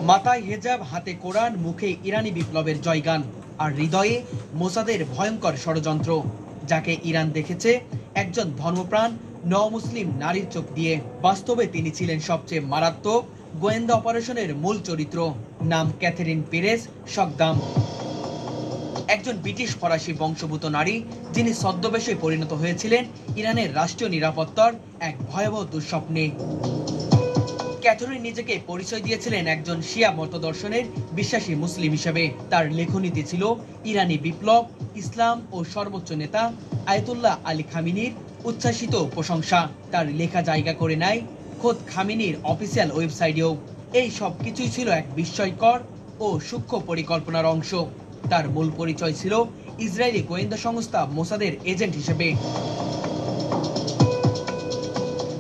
মাথায় হেজাব, হাতে কোরআন, মুখে ইরানি বিপ্লবের জয়গান, আর হৃদয়ে মোসাদের ভয়ঙ্কর ষড়যন্ত্র, যাকে ইরান দেখেছে একজন ধর্মপ্রাণ মুসলিম নারীর চোখ দিয়ে। বাস্তবে তিনি ছিলেন সবচেয়ে মারাত্মক গোয়েন্দা অপারেশনের মূল চরিত্র। নাম ক্যাথেরিন পেরেজ সকদাম, একজন ব্রিটিশ ফরাসি বংশোদ্ভূত নারী, যিনি ছদ্মবেশে পরিণত হয়েছিলেন ইরানের রাষ্ট্রীয় নিরাপত্তার এক ভয়াবহ দুঃস্বপ্নে। ক্যাথরিন নিজেকে পরিচয় দিয়েছিলেন একজন শিয়া মতদর্শনের বিশ্বাসী মুসলিম হিসেবে। তার লেখনীতে ছিল ইরানি বিপ্লব, ইসলাম ও সর্বোচ্চ নেতা আয়াতুল্লাহ আলী খামিনির উচ্ছ্বাসিত প্রশংসা। তার লেখা জায়গা করে নেয় খোদ খামিনির অফিসিয়াল ওয়েবসাইটেও। এই সব কিছুই ছিল এক বিস্ময়কর ও সূক্ষ্ম পরিকল্পনার অংশ। তার মূল পরিচয় ছিল ইসরায়েলি গোয়েন্দা সংস্থা মোসাদের এজেন্ট হিসেবে।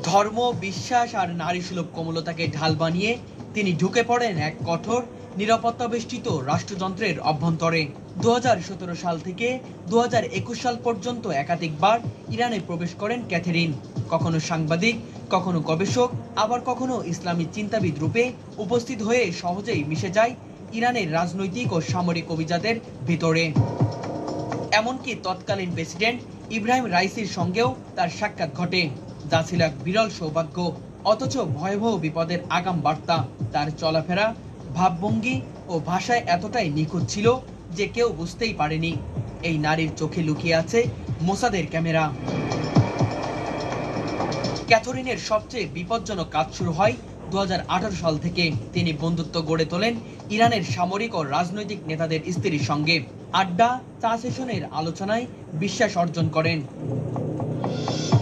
ধর্ম, বিশ্বাস আর নারী সুলভ কোমলতাকে ঢাল বানিয়ে তিনি ঢুকে পড়েন এক কঠোর নিরাপত্তা বেষ্টিত রাষ্ট্রযন্ত্রের অভ্যন্তরে। 2017 সাল থেকে 2021 সাল পর্যন্ত একাধিকবার ইরানে প্রবেশ করেন ক্যাথেরিন। কখনো সাংবাদিক, কখনো গবেষক, আবার কখনো ইসলামী চিন্তাবিদ রূপে উপস্থিত হয়ে সহজেই মিশে যায় ইরানের রাজনৈতিক ও সামরিক অভিজাতের ভিতরে। এমনকি তৎকালীন প্রেসিডেন্ট ইব্রাহিম রাইসির সঙ্গেও তার সাক্ষাৎ ঘটে, যা ছিল এক বিরল সৌভাগ্য অথচ ভয়াবহ বিপদের আগাম বার্তা। তার চলাফেরা, ভাবভঙ্গি ও ভাষায় এতটাই নিখুঁত ছিল যে কেউ বুঝতেই পারেনি এই নারীর চোখে লুকিয়ে আছে মোসাদের ক্যামেরা। ক্যাথরিনের সবচেয়ে বিপজ্জনক কাজ শুরু হয় 2018 সাল থেকে। তিনি বন্ধুত্ব গড়ে তোলেন ইরানের সামরিক ও রাজনৈতিক নেতাদের স্ত্রীর সঙ্গে। আড্ডা, চা সেশনের আলোচনায় বিশ্বাস অর্জন করেন।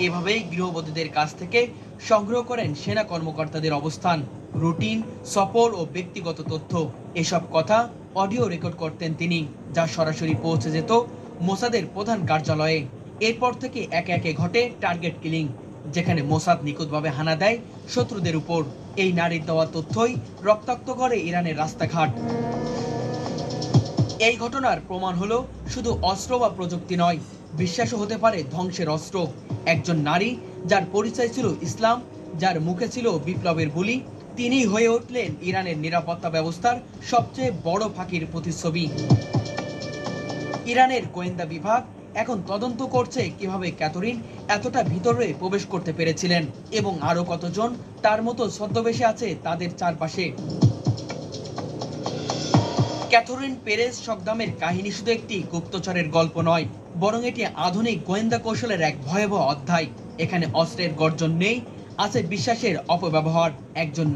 এভাবেই গৃহবধূদের কাছ থেকে সংগ্রহ করেন সেনা কর্মকর্তাদের অবস্থান, রুটিন, সফর ও ব্যক্তিগত তথ্য। এসব কথা অডিও রেকর্ড করতেন তিনি, যা সরাসরি পৌঁছে যেত মোসাদের প্রধান কার্যালয়ে। এরপর থেকে একে একে ঘটে টার্গেট কিলিং, যেখানে মোসাদ নিখুঁতভাবে হানা দেয় শত্রুদের উপর। এই নারীর দেওয়া তথ্যই রক্তাক্ত করে ইরানের রাস্তাঘাট। এই ঘটনার প্রমাণ হলো শুধু অস্ত্র বা প্রযুক্তি নয়, বিশ্বাসও হতে পারে ধ্বংসের অস্ত্র। একজন নারী যার পরিচয় ছিল ইসলাম, যার মুখে ছিল বিপ্লবের বুলি, তিনি হয়ে উঠলেন ইরানের নিরাপত্তা ব্যবস্থার সবচেয়ে বড় ফাঁকির প্রতিচ্ছবি। ইরানের গোয়েন্দা বিভাগ এখন তদন্ত করছে কিভাবে ক্যাথরিন এতটা ভিতরে প্রবেশ করতে পেরেছিলেন এবং আরো কতজন তার মতো ছদ্মবেশে আছে তাদের চারপাশে। ক্যাথরিন পেরেজ সকদামের কাহিনী শুধু একটি গুপ্তচরের গল্প নয়, বরং এটি আধুনিক গোয়েন্দা কৌশলের এক ভয়াবহ অধ্যায়। এখানে অস্ত্রের গর্জন নেই, আছে বিশ্বাসের অপব্যবহার। একজন